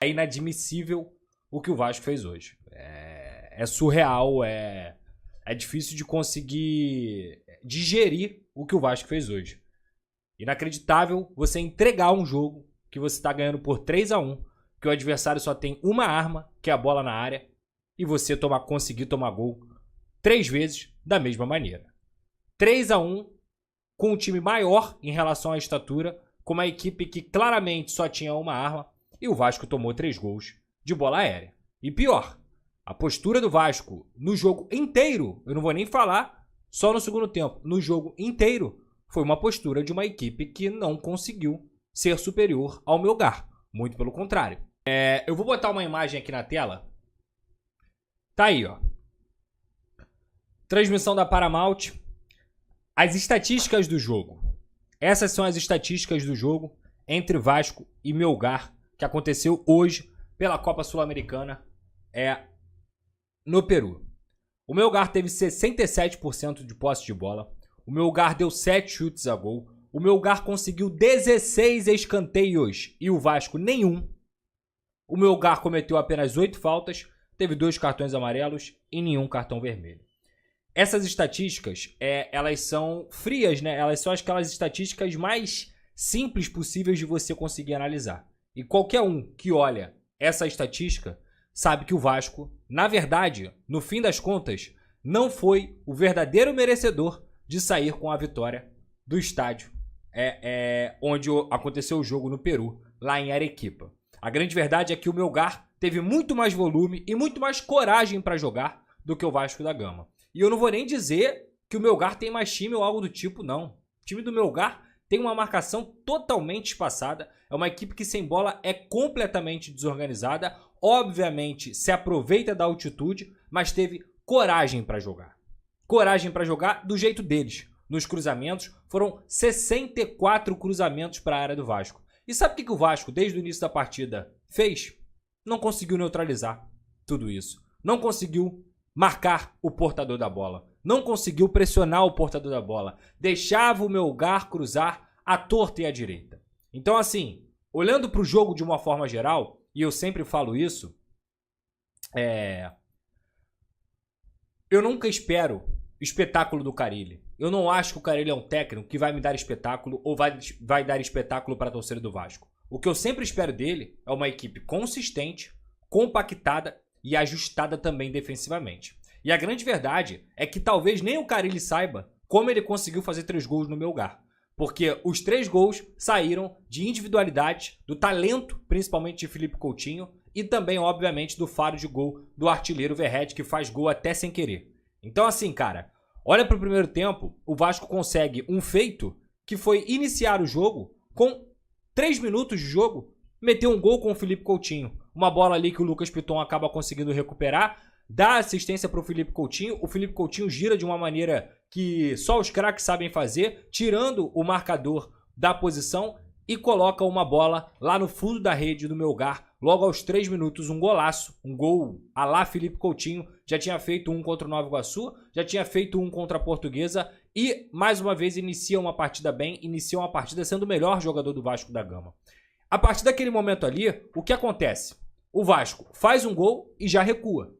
É inadmissível o que o Vasco fez hoje. É surreal, é difícil de conseguir digerir o que o Vasco fez hoje. Inacreditável você entregar um jogo que você está ganhando por 3-1, que o adversário só tem uma arma, que é a bola na área, e você conseguir tomar gol 3 vezes da mesma maneira. 3-1 com um time maior em relação à estatura, com uma equipe que claramente só tinha uma arma, e o Vasco tomou 3 gols de bola aérea. E pior, a postura do Vasco no jogo inteiro, eu não vou nem falar só no segundo tempo, no jogo inteiro, foi uma postura de uma equipe que não conseguiu ser superior ao Melgar. Muito pelo contrário. Eu vou botar uma imagem aqui na tela. Tá aí, ó. Transmissão da Paramount. As estatísticas do jogo. Essas são as estatísticas do jogo entre Vasco e Melgar, que aconteceu hoje pela Copa Sul-Americana no Peru. O Melgar teve 67% de posse de bola. O Melgar deu 7 chutes a gol. O Melgar conseguiu 16 escanteios e o Vasco nenhum. O Melgar cometeu apenas 8 faltas, teve 2 cartões amarelos e nenhum cartão vermelho. Essas estatísticas, elas são frias, né? Elas são aquelas estatísticas mais simples possíveis de você conseguir analisar. E qualquer um que olha essa estatística sabe que o Vasco, na verdade, no fim das contas, não foi o verdadeiro merecedor de sair com a vitória do estádio onde aconteceu o jogo no Peru, lá em Arequipa. A grande verdade é que o Melgar teve muito mais volume e muito mais coragem para jogar do que o Vasco da Gama. E eu não vou nem dizer que o Melgar tem mais time ou algo do tipo, não. O time do Melgar tem uma marcação totalmente espaçada. É uma equipe que sem bola é completamente desorganizada. Obviamente se aproveita da altitude, mas teve coragem para jogar. Coragem para jogar do jeito deles. Nos cruzamentos, foram 64 cruzamentos para a área do Vasco. E sabe o que o Vasco, desde o início da partida, fez? Não conseguiu neutralizar tudo isso. Não conseguiu marcar o portador da bola. Não conseguiu pressionar o portador da bola. Deixava o Melgar cruzar à torta e à direita. Então, assim, olhando para o jogo de uma forma geral, e eu sempre falo isso, eu nunca espero espetáculo do Carille. Eu não acho que o Carille é um técnico que vai me dar espetáculo ou vai dar espetáculo para a torcida do Vasco. O que eu sempre espero dele é uma equipe consistente, compactada e ajustada também defensivamente. E a grande verdade é que talvez nem o Carille saiba como ele conseguiu fazer 3 gols no Melgar. Porque os 3 gols saíram de individualidade, do talento, principalmente de Felipe Coutinho, e também, obviamente, do faro de gol do artilheiro Verratti, que faz gol até sem querer. Então, assim, cara, olha para o primeiro tempo, o Vasco consegue um feito que foi iniciar o jogo com 3 minutos de jogo, meter um gol com o Felipe Coutinho. Uma bola ali que o Lucas Piton acaba conseguindo recuperar, dá assistência para o Felipe Coutinho gira de uma maneira que só os craques sabem fazer, tirando o marcador da posição e coloca uma bola lá no fundo da rede do Melgar, logo aos 3 minutos, um golaço, um gol à lá Felipe Coutinho, já tinha feito um contra o Nova Iguaçu, já tinha feito um contra a Portuguesa e mais uma vez inicia uma partida bem, inicia uma partida sendo o melhor jogador do Vasco da Gama. A partir daquele momento ali, o que acontece? O Vasco faz um gol e já recua.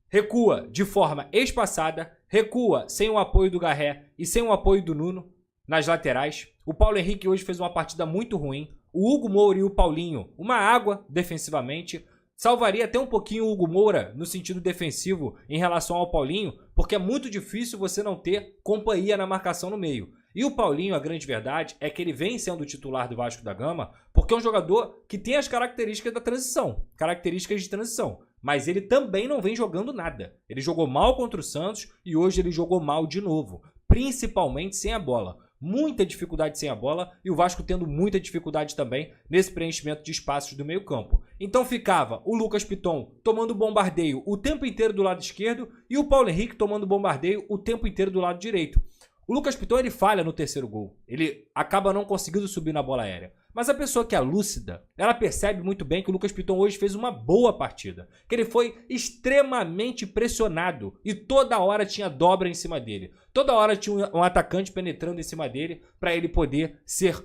Recua de forma espaçada, recua sem o apoio do Garré e sem o apoio do Nuno nas laterais. O Paulo Henrique hoje fez uma partida muito ruim. O Hugo Moura e o Paulinho, uma água defensivamente. Salvaria até um pouquinho o Hugo Moura no sentido defensivo em relação ao Paulinho, porque é muito difícil você não ter companhia na marcação no meio. E o Paulinho, a grande verdade é que ele vem sendo o titular do Vasco da Gama porque é um jogador que tem as características da transição, características de transição. Mas ele também não vem jogando nada. Ele jogou mal contra o Santos e hoje ele jogou mal de novo, principalmente sem a bola. Muita dificuldade sem a bola e o Vasco tendo muita dificuldade também nesse preenchimento de espaços do meio campo. Então ficava o Lucas Piton tomando bombardeio o tempo inteiro do lado esquerdo e o Paulo Henrique tomando bombardeio o tempo inteiro do lado direito. O Lucas Piton ele falha no terceiro gol, ele acaba não conseguindo subir na bola aérea. Mas a pessoa que é lúcida, ela percebe muito bem que o Lucas Piton hoje fez uma boa partida. Que ele foi extremamente pressionado e toda hora tinha dobra em cima dele. Toda hora tinha um atacante penetrando em cima dele para ele poder ser,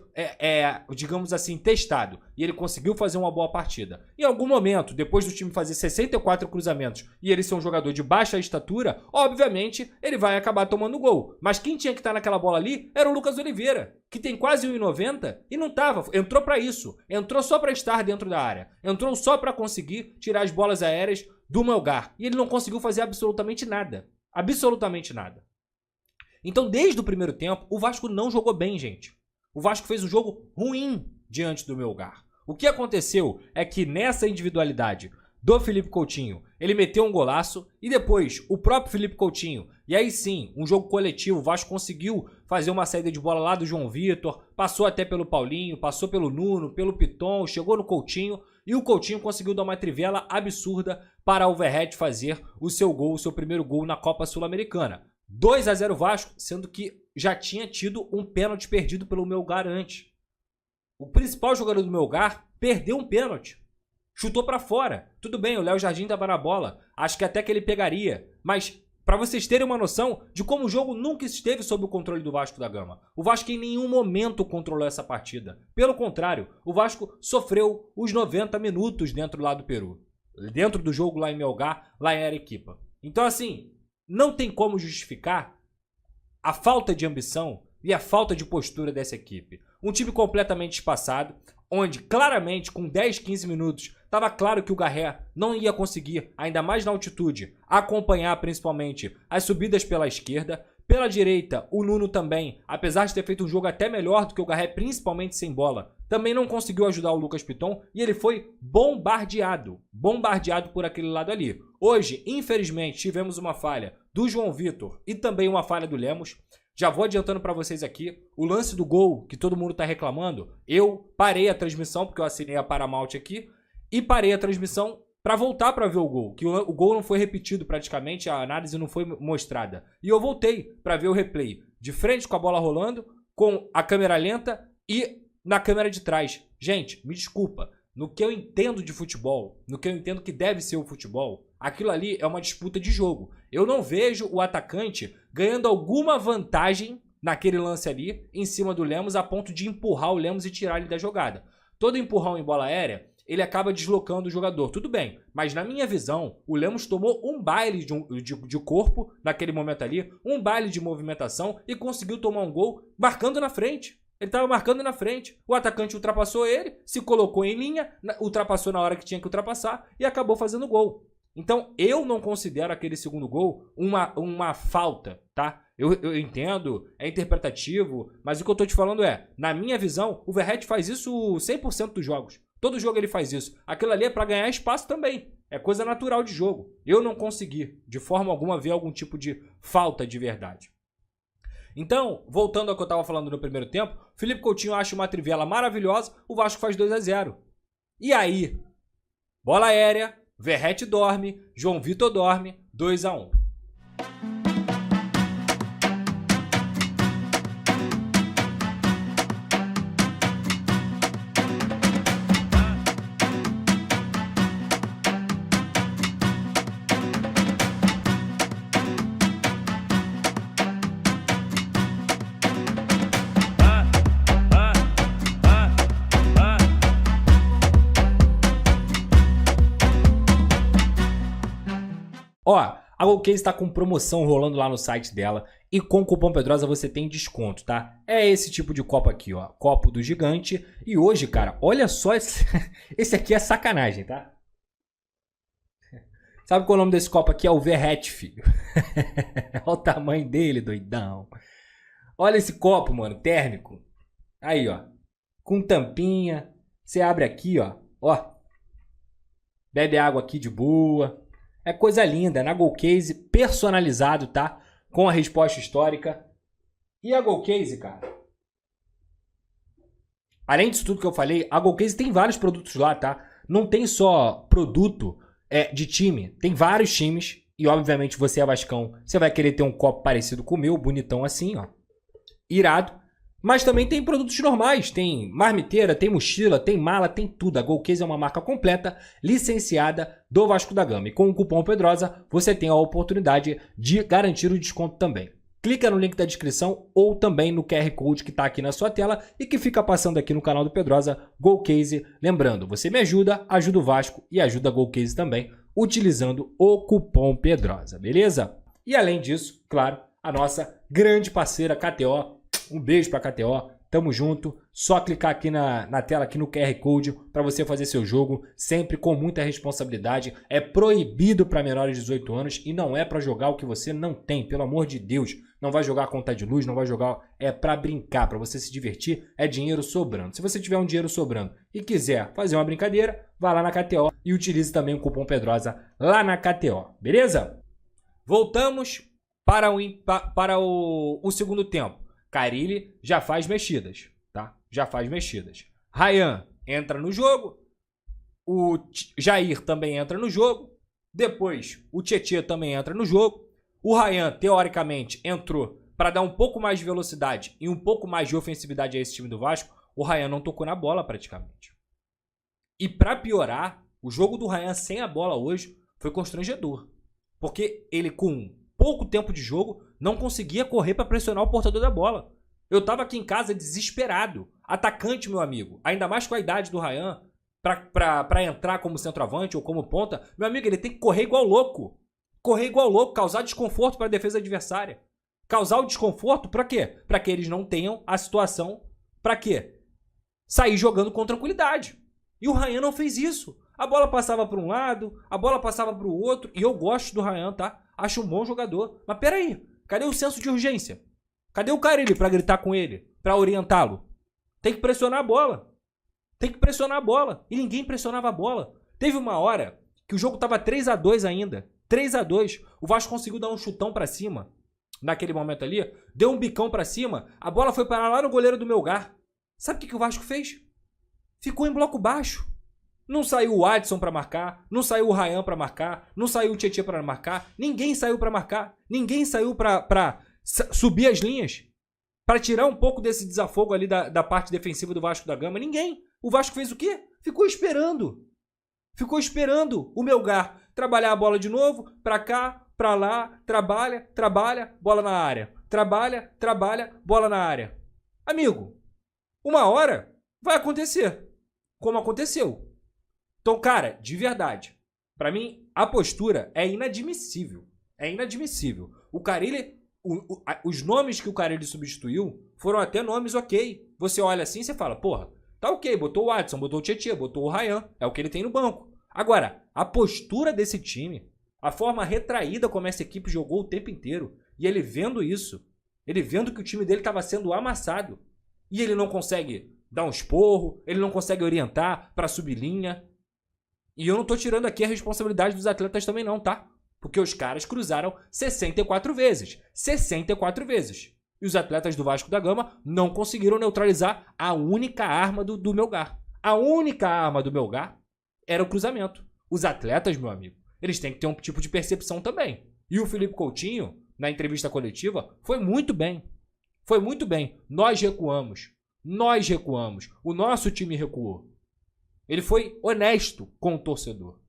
digamos assim, testado. E ele conseguiu fazer uma boa partida. Em algum momento, depois do time fazer 64 cruzamentos e ele ser um jogador de baixa estatura, obviamente ele vai acabar tomando gol. Mas quem tinha que estar naquela bola ali era o Lucas Oliveira, que tem quase 1,90 e não tava. Entrou para isso. Entrou só para estar dentro da área. Entrou só para conseguir tirar as bolas aéreas do Melgar. E ele não conseguiu fazer absolutamente nada. Absolutamente nada. Então, desde o primeiro tempo, o Vasco não jogou bem, gente. O Vasco fez um jogo ruim diante do Melgar. O que aconteceu é que nessa individualidade do Felipe Coutinho, ele meteu um golaço e depois o próprio Felipe Coutinho, e aí sim, um jogo coletivo, o Vasco conseguiu fazer uma saída de bola lá do João Vitor, passou até pelo Paulinho, passou pelo Nuno, pelo Piton, chegou no Coutinho e o Coutinho conseguiu dar uma trivela absurda para o Verratti fazer o seu gol, o seu primeiro gol na Copa Sul-Americana. 2-0 Vasco, sendo que já tinha tido um pênalti perdido pelo Melgar antes. O principal jogador do Melgar perdeu um pênalti. Chutou pra fora. Tudo bem, o Léo Jardim tava na bola. Acho que até que ele pegaria. Mas pra vocês terem uma noção de como o jogo nunca esteve sob o controle do Vasco da Gama. O Vasco em nenhum momento controlou essa partida. Pelo contrário, o Vasco sofreu os 90 minutos dentro lá do Peru. Dentro do jogo lá em Melgar, lá em Arequipa. Então assim, não tem como justificar a falta de ambição e a falta de postura dessa equipe. Um time completamente espaçado, onde claramente com 10, 15 minutos estava claro que o Garré não ia conseguir, ainda mais na altitude, acompanhar principalmente as subidas pela esquerda. Pela direita, o Nuno também, apesar de ter feito um jogo até melhor do que o Garré, principalmente sem bola, também não conseguiu ajudar o Lucas Piton e ele foi bombardeado por aquele lado ali. Hoje, infelizmente, tivemos uma falha do João Vitor e também uma falha do Lemos. Já vou adiantando para vocês aqui, o lance do gol que todo mundo está reclamando, eu parei a transmissão, porque eu assinei a Paramount aqui, e parei a transmissão para voltar para ver o gol, que o gol não foi repetido praticamente, a análise não foi mostrada. E eu voltei para ver o replay, de frente com a bola rolando, com a câmera lenta e na câmera de trás. Gente, me desculpa, no que eu entendo de futebol, no que eu entendo que deve ser o futebol, aquilo ali é uma disputa de jogo. Eu não vejo o atacante ganhando alguma vantagem naquele lance ali, em cima do Lemos, a ponto de empurrar o Lemos e tirar ele da jogada. Todo empurrão em bola aérea, ele acaba deslocando o jogador. Tudo bem, mas na minha visão, o Lemos tomou um baile de corpo naquele momento ali, um baile de movimentação e conseguiu tomar um gol marcando na frente. Ele estava marcando na frente. O atacante ultrapassou ele, se colocou em linha, ultrapassou na hora que tinha que ultrapassar e acabou fazendo gol. Então, eu não considero aquele segundo gol uma falta, tá? Eu entendo, é interpretativo, mas o que eu tô te falando é, na minha visão, o Verratti faz isso 100% dos jogos. Todo jogo ele faz isso. Aquilo ali é para ganhar espaço também. É coisa natural de jogo. Eu não consegui, de forma alguma, ver algum tipo de falta de verdade. Então, voltando ao que eu estava falando no primeiro tempo, Felipe Coutinho acha uma trivela maravilhosa, o Vasco faz 2-0. E aí, bola aérea, Verratti dorme, João Vitor dorme, 2-1. Ó, a GoCase está com promoção rolando lá no site dela e com o cupom Pedrosa você tem desconto, tá? É esse tipo de copo aqui, ó, copo do gigante. E hoje, cara, olha só, esse aqui é sacanagem, tá? Sabe qual é o nome desse copo aqui? É o Verratti, filho. Olha o tamanho dele, doidão. Olha esse copo, mano, térmico. Aí, ó, com tampinha. Você abre aqui, ó, bebe água aqui de boa. É coisa linda, na GoCase, personalizado, tá? Com a resposta histórica. E a GoCase, cara, além disso tudo que eu falei, a GoCase tem vários produtos lá, tá? Não tem só produto de time, tem vários times. E obviamente você é vascão, você vai querer ter um copo parecido com o meu, bonitão assim, ó. Irado. Mas também tem produtos normais, tem marmiteira, tem mochila, tem mala, tem tudo. A Golcase é uma marca completa, licenciada do Vasco da Gama. E com o cupom Pedrosa, você tem a oportunidade de garantir o desconto também. Clica no link da descrição ou também no QR Code que está aqui na sua tela e que fica passando aqui no canal do Pedrosa, Golcase. Lembrando, você me ajuda, ajuda o Vasco e ajuda a Golcase também, utilizando o cupom Pedrosa, beleza? E além disso, claro, a nossa grande parceira KTO. Um beijo pra KTO, tamo junto. Só clicar aqui na tela, aqui no QR Code, para você fazer seu jogo, sempre com muita responsabilidade. É proibido para menores de 18 anos e não é para jogar o que você não tem, pelo amor de Deus. Não vai jogar a conta de luz, não vai jogar, é para brincar, para você se divertir, é dinheiro sobrando. Se você tiver um dinheiro sobrando e quiser fazer uma brincadeira, vá lá na KTO e utilize também o cupom Pedrosa lá na KTO, beleza? Voltamos para o segundo tempo. Carille já faz mexidas, tá? Já faz mexidas. Ryan entra no jogo. O Jair também entra no jogo. Depois, o Tietê também entra no jogo. O Ryan, teoricamente, entrou para dar um pouco mais de velocidade e um pouco mais de ofensividade a esse time do Vasco. O Ryan não tocou na bola praticamente. E para piorar, o jogo do Ryan sem a bola hoje foi constrangedor. Porque ele, com pouco tempo de jogo, não conseguia correr para pressionar o portador da bola. Eu tava aqui em casa desesperado. Atacante, meu amigo. Ainda mais com a idade do Ryan. Pra entrar como centroavante ou como ponta. Meu amigo, ele tem que correr igual louco. Correr igual louco. Causar desconforto para a defesa adversária. Causar o desconforto pra quê? Pra que eles não tenham a situação. Pra quê? Sair jogando com tranquilidade. E o Ryan não fez isso. A bola passava para um lado. A bola passava para o outro. E eu gosto do Ryan, tá? Acho um bom jogador. Mas peraí. Cadê o senso de urgência? Cadê o Carille pra gritar com ele? Pra orientá-lo? Tem que pressionar a bola. Tem que pressionar a bola. E ninguém pressionava a bola. Teve uma hora que o jogo tava 3-2 ainda. 3-2. O Vasco conseguiu dar um chutão pra cima. Naquele momento ali. Deu um bicão pra cima. A bola foi parar lá no goleiro do Melgar. Sabe o que o Vasco fez? Ficou em bloco baixo. Não saiu o Adson pra marcar. Não saiu o Ryan pra marcar. Não saiu o Tietê pra marcar. Ninguém saiu pra marcar. Ninguém saiu pra subir as linhas. Pra tirar um pouco desse desafogo ali da parte defensiva do Vasco da Gama. Ninguém. O Vasco fez o quê? Ficou esperando. Ficou esperando o Melgar trabalhar a bola de novo. Pra cá, pra lá. Trabalha, bola na área. Trabalha, bola na área. Amigo, uma hora vai acontecer. Como aconteceu. Então, cara, de verdade, pra mim, a postura é inadmissível. É inadmissível. O Carille, os nomes que o Carille substituiu foram até nomes ok. Você olha assim e você fala, porra, tá ok, botou o Adson, botou o Tietê, botou o Ryan, é o que ele tem no banco. Agora, a postura desse time, a forma retraída como essa equipe jogou o tempo inteiro, e ele vendo isso, ele vendo que o time dele estava sendo amassado, e ele não consegue dar um esporro, ele não consegue orientar pra subir linha. E eu não tô tirando aqui a responsabilidade dos atletas também não, tá? Porque os caras cruzaram 64 vezes. 64 vezes. E os atletas do Vasco da Gama não conseguiram neutralizar a única arma do Melgar. A única arma do Melgar era o cruzamento. Os atletas, meu amigo, eles têm que ter um tipo de percepção também. E o Felipe Coutinho, na entrevista coletiva, foi muito bem. Foi muito bem. Nós recuamos. Nós recuamos. O nosso time recuou. Ele foi honesto com o torcedor.